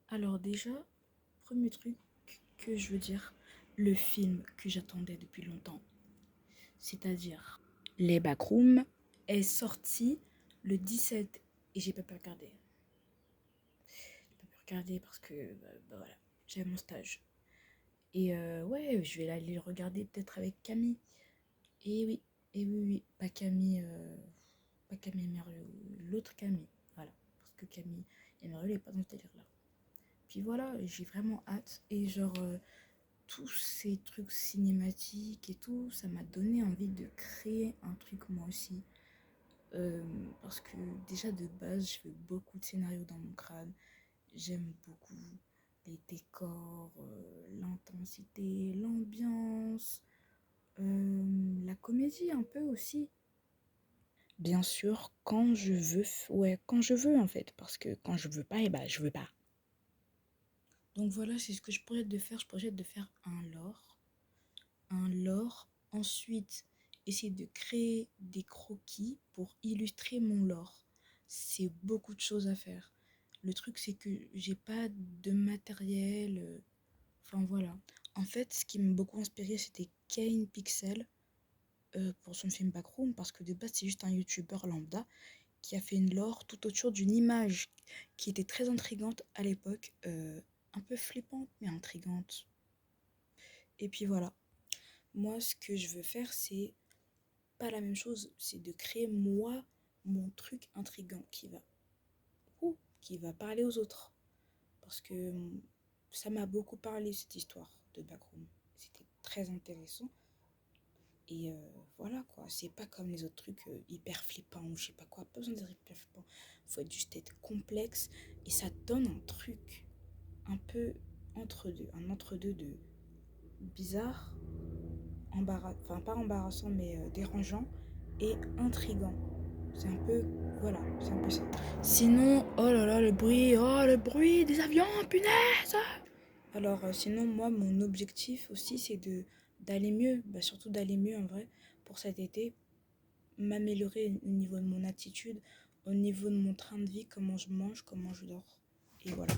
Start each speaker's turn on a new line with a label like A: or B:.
A: Alors déjà, premier truc que je veux dire, le film que j'attendais depuis longtemps, c'est-à-dire Les Backrooms, est sorti le 17 et j'ai pas pu regarder. J'ai pas pu regarder parce que voilà, j'avais mon stage. Et ouais, je vais aller le regarder peut-être avec Camille. Et oui, oui, pas Camille Merleux, l'autre Camille, voilà, parce que Camille et Merleux n'est pas dans ce délire-là. Puis voilà, j'ai vraiment hâte. Et genre, tous ces trucs cinématiques et tout, ça m'a donné envie de créer un truc moi aussi. Euh, Parce que déjà de base, je fais beaucoup de scénarios dans mon crâne. J'aime beaucoup les décors, l'intensité, l'ambiance, la comédie un peu aussi. Bien sûr, quand je veux, ouais, quand je veux en fait, parce que quand je veux pas, et bah je veux pas. Donc voilà, c'est ce que je projette de faire. Je projette de faire un lore. Ensuite, essayer de créer des croquis pour illustrer mon lore. C'est beaucoup de choses à faire. Le truc, c'est que j'ai pas de matériel. Enfin voilà. En fait, ce qui m'a beaucoup inspiré, c'était Kane Pixel pour son film Backroom, parce que de base, c'est juste un youtubeur lambda qui a fait une lore tout autour d'une image qui était très intrigante à l'époque, un peu flippante mais intrigante. Et puis voilà, moi ce que je veux faire c'est pas la même chose, c'est de créer moi mon truc intrigant qui va parler aux autres. Parce que ça m'a beaucoup parlé cette histoire de Backroom. C'était très intéressant. Et voilà quoi, c'est pas comme les autres trucs hyper flippants ou je sais pas quoi, pas besoin d'être hyper flippant. Faut juste être complexe et ça donne un truc un peu entre-deux, un entre-deux de bizarre, enfin pas embarrassant mais dérangeant et intrigant. C'est un peu, voilà, c'est un peu ça. Sinon, oh là là, oh le bruit des avions, punaise! Alors, sinon, moi, mon objectif aussi, c'est de d'aller mieux, bah, surtout d'aller mieux en vrai, pour cet été, m'améliorer au niveau de mon attitude, au niveau de mon train de vie, comment je mange, comment je dors. Et voilà.